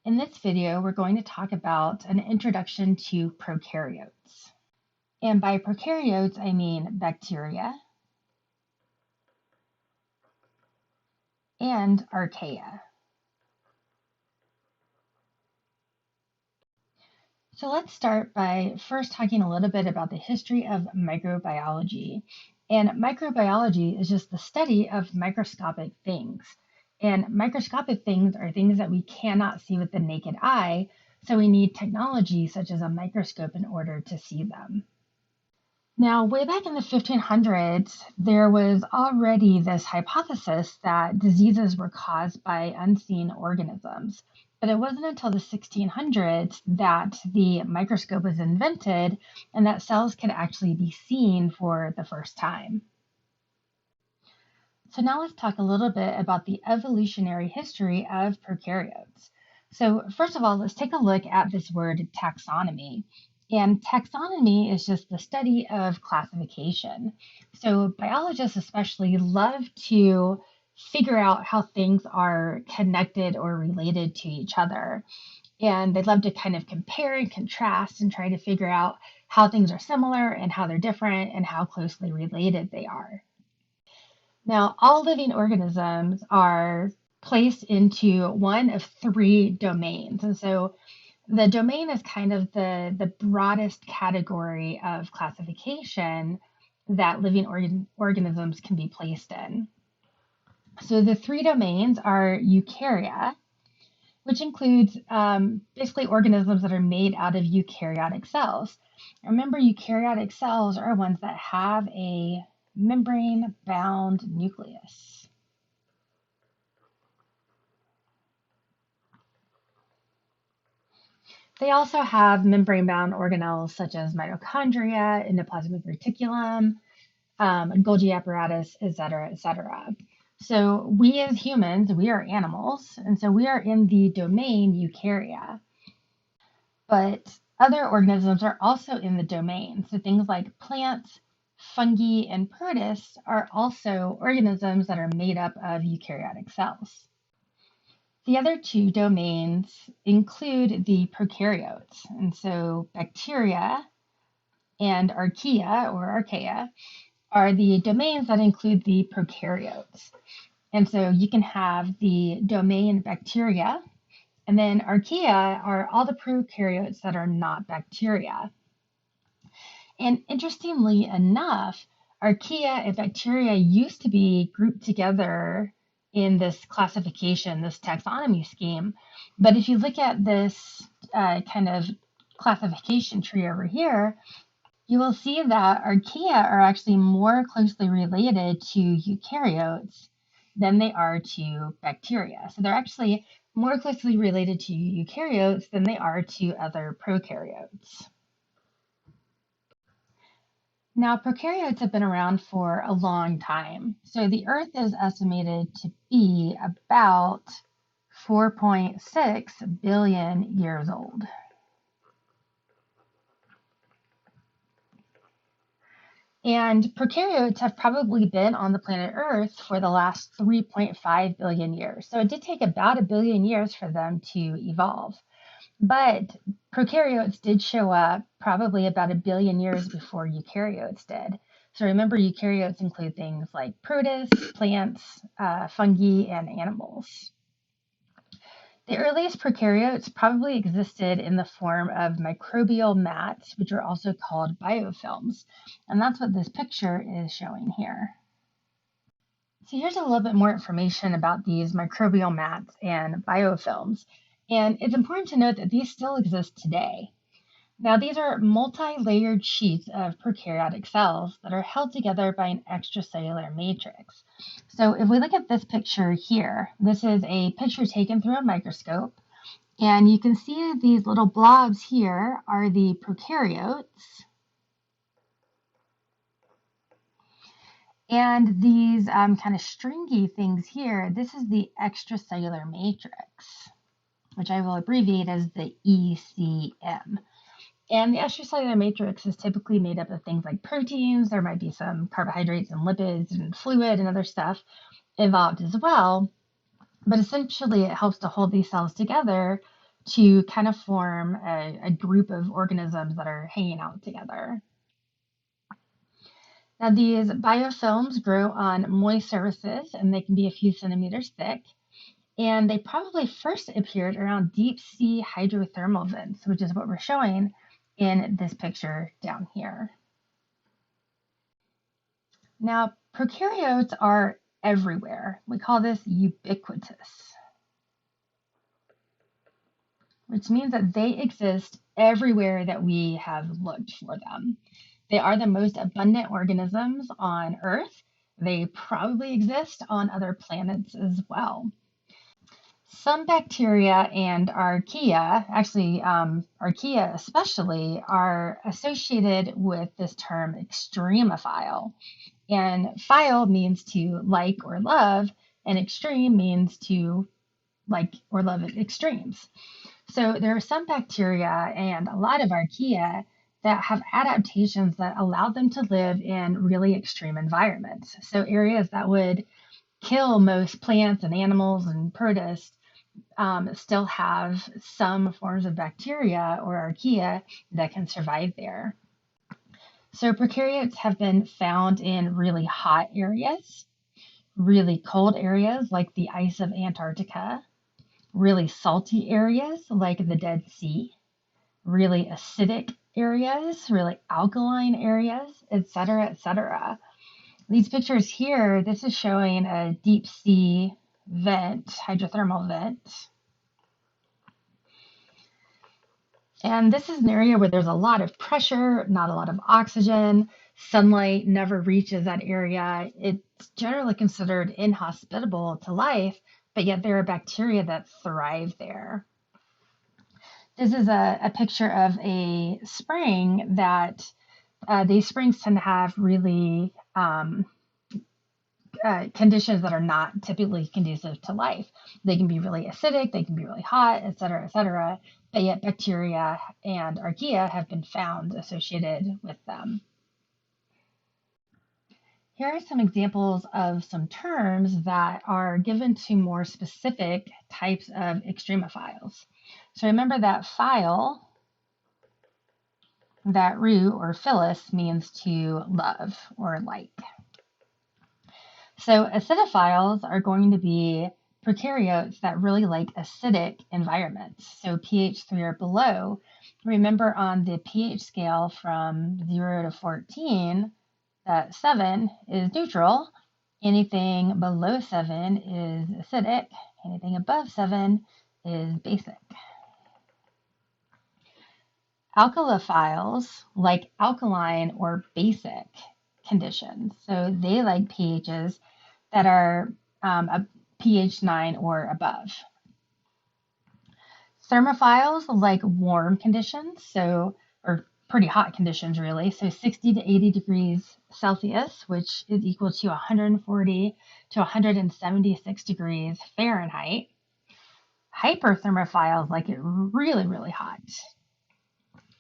In this video, we're going to talk about an introduction to prokaryotes. And by prokaryotes, I mean bacteria and archaea. So let's start by first talking a little bit about the history of microbiology. And microbiology is just the study of microscopic things. And microscopic things are things that we cannot see with the naked eye, so we need technology such as a microscope in order to see them. Now, way back in the 1500s, there was already this hypothesis that diseases were caused by unseen organisms. But it wasn't until the 1600s that the microscope was invented and that cells could actually be seen for the first time. So now let's talk a little bit about the evolutionary history of prokaryotes. So first of all, let's take a look at this word taxonomy. And taxonomy is just the study of classification. So biologists especially love to figure out how things are connected or related to each other. And they love to kind of compare and contrast and try to figure out how things are similar and how they're different and how closely related they are. Now, all living organisms are placed into one of three domains. And so the domain is kind of the broadest category of classification that living organisms can be placed in. So the three domains are eukarya, which includes basically organisms that are made out of eukaryotic cells. Remember, eukaryotic cells are ones that have a membrane-bound nucleus. They also have membrane-bound organelles such as mitochondria, endoplasmic reticulum, Golgi apparatus, etc., etc. So we as humans, we are animals, and so we are in the domain eukarya. But other organisms are also in the domain. So things like plants, fungi, and protists are also organisms that are made up of eukaryotic cells. The other two domains include the prokaryotes. And so bacteria and archaea are the domains that include the prokaryotes. And so you can have the domain bacteria, and then archaea are all the prokaryotes that are not bacteria. And interestingly enough, archaea and bacteria used to be grouped together in this classification, this taxonomy scheme. But if you look at this kind of classification tree over here, you will see that archaea are actually more closely related to eukaryotes than they are to bacteria. So they're actually more closely related to eukaryotes than they are to other prokaryotes. Now, prokaryotes have been around for a long time. So the Earth is estimated to be about 4.6 billion years old. And prokaryotes have probably been on the planet Earth for the last 3.5 billion years. So it did take about 1 billion years for them to evolve. But prokaryotes did show up probably about 1 billion years before eukaryotes did. So remember, eukaryotes include things like protists, plants, fungi, and animals. The earliest prokaryotes probably existed in the form of microbial mats, which are also called biofilms. And that's what this picture is showing here. So here's a little bit more information about these microbial mats and biofilms. And it's important to note that these still exist today. Now, these are multi-layered sheets of prokaryotic cells that are held together by an extracellular matrix. So if we look at this picture here, this is a picture taken through a microscope, and you can see these little blobs here are the prokaryotes. And these kind of stringy things here, this is the extracellular matrix, which I will abbreviate as the ECM. And the extracellular matrix is typically made up of things like proteins. There might be some carbohydrates and lipids and fluid and other stuff involved as well. But essentially, it helps to hold these cells together to kind of form a group of organisms that are hanging out together. Now, these biofilms grow on moist surfaces and they can be a few centimeters thick. And they probably first appeared around deep sea hydrothermal vents, which is what we're showing in this picture down here. Now, prokaryotes are everywhere. We call this ubiquitous, which means that they exist everywhere that we have looked for them. They are the most abundant organisms on Earth. They probably exist on other planets as well. Some bacteria and archaea, actually archaea especially, are associated with this term extremophile. And phile means to like or love, and extreme means to like or love at extremes. So there are some bacteria and a lot of archaea that have adaptations that allow them to live in really extreme environments. So areas that would kill most plants and animals and protists still have some forms of bacteria or archaea that can survive there. So prokaryotes have been found in really hot areas, really cold areas like the ice of Antarctica, really salty areas like the Dead Sea, really acidic areas, really alkaline areas, etc., etc. These pictures here, this is showing a deep sea vent, hydrothermal vent. And this is an area where there's a lot of pressure, not a lot of oxygen. Sunlight never reaches that area. It's generally considered inhospitable to life, but yet there are bacteria that thrive there. This is a picture of a spring that these springs tend to have really conditions that are not typically conducive to life. They can be really acidic, they can be really hot, et cetera, but yet bacteria and archaea have been found associated with them. Here are some examples of some terms that are given to more specific types of extremophiles. So remember that phile, that root or phyllis means to love or like. So acidophiles are going to be prokaryotes that really like acidic environments. So pH 3 or below. Remember on the pH scale from 0 to 14, that 7 is neutral. Anything below 7 is acidic. Anything above 7 is basic. Alkalophiles like alkaline or basic conditions. So they like pHs that are a pH 9 or above. Thermophiles like warm conditions, or pretty hot conditions really, so 60 to 80 degrees Celsius, which is equal to 140 to 176 degrees Fahrenheit. Hyperthermophiles like it really, really hot.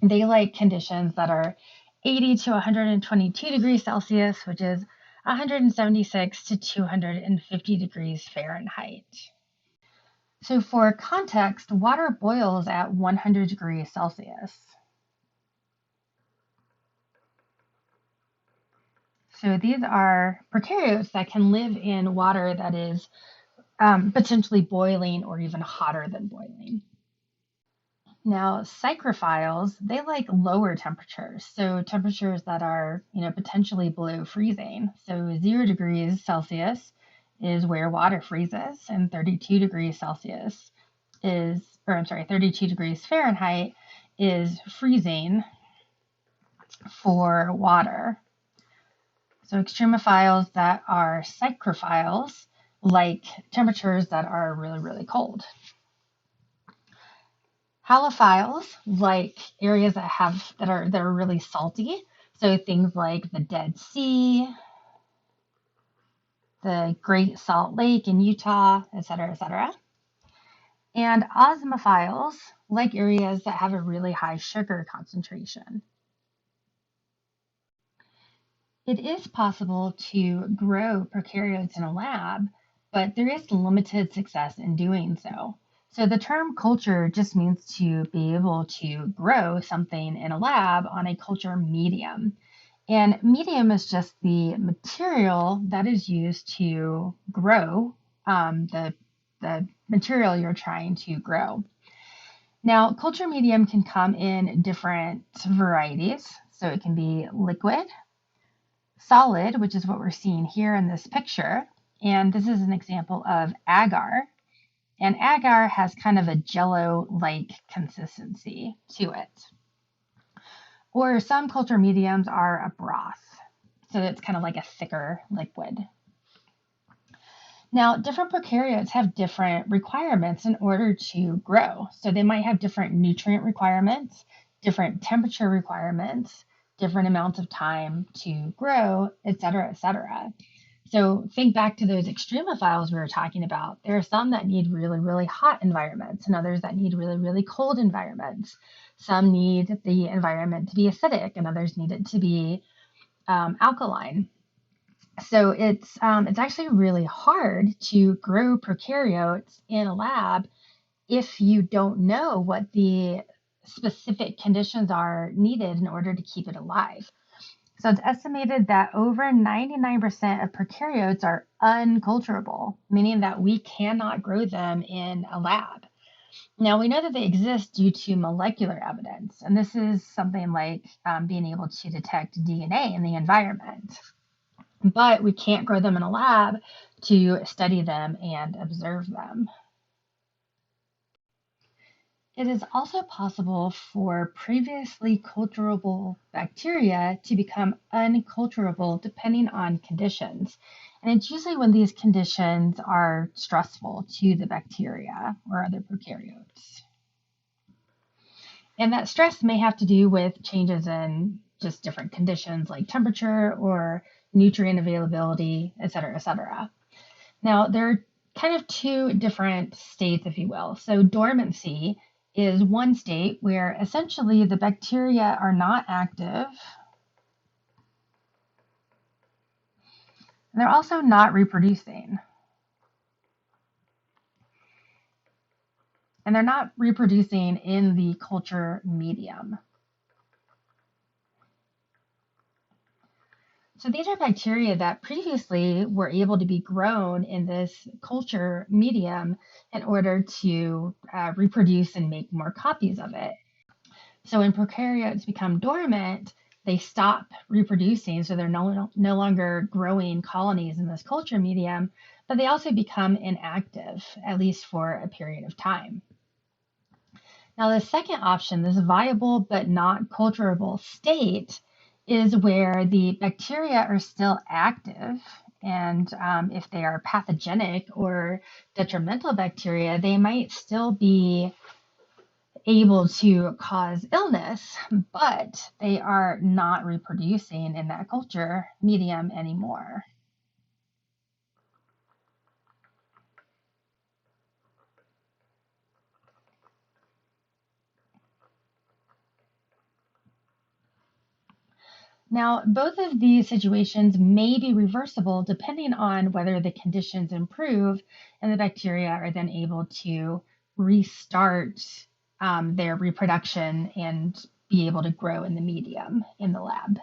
They like conditions that are 80 to 122 degrees Celsius, which is 176 to 250 degrees Fahrenheit. So for context, water boils at 100 degrees Celsius. So these are prokaryotes that can live in water that is potentially boiling or even hotter than boiling. Now, psychrophiles, they like lower temperatures, so temperatures that are, potentially below freezing. So 0 degrees Celsius is where water freezes, and 32 degrees Celsius 32 degrees Fahrenheit is freezing for water. So extremophiles that are psychrophiles like temperatures that are really, really cold. Halophiles like areas that are really salty. So things like the Dead Sea, the Great Salt Lake in Utah, et cetera, et cetera. And osmophiles like areas that have a really high sugar concentration. It is possible to grow prokaryotes in a lab, but there is limited success in doing so. So the term culture just means to be able to grow something in a lab on a culture medium. And medium is just the material that is used to grow the material you're trying to grow. Now, culture medium can come in different varieties. So it can be liquid, solid, which is what we're seeing here in this picture. And this is an example of agar. And agar has kind of a jello-like consistency to it. Or some culture mediums are a broth. So it's kind of like a thicker liquid. Now, different prokaryotes have different requirements in order to grow. So they might have different nutrient requirements, different temperature requirements, different amounts of time to grow, et cetera, et cetera. So think back to those extremophiles we were talking about. There are some that need really, really hot environments and others that need really, really cold environments. Some need the environment to be acidic and others need it to be alkaline. So it's actually really hard to grow prokaryotes in a lab if you don't know what the specific conditions are needed in order to keep it alive. So it's estimated that over 99% of prokaryotes are unculturable, meaning that we cannot grow them in a lab. Now, we know that they exist due to molecular evidence, and this is something like being able to detect DNA in the environment. But we can't grow them in a lab to study them and observe them. It is also possible for previously culturable bacteria to become unculturable depending on conditions. And it's usually when these conditions are stressful to the bacteria or other prokaryotes. And that stress may have to do with changes in just different conditions like temperature or nutrient availability, et cetera, et cetera. Now, there are kind of two different states, if you will. So dormancy is one state where essentially the bacteria are not active. And they're also not reproducing. And they're not reproducing in the culture medium. So these are bacteria that previously were able to be grown in this culture medium in order to reproduce and make more copies of it. So when prokaryotes become dormant, they stop reproducing, so they're no longer growing colonies in this culture medium, but they also become inactive, at least for a period of time. Now, the second option, this viable but not culturable state, is where the bacteria are still active. And if they are pathogenic or detrimental bacteria, they might still be able to cause illness, but they are not reproducing in that culture medium anymore. Now, both of these situations may be reversible depending on whether the conditions improve and the bacteria are then able to restart their reproduction and be able to grow in the medium in the lab.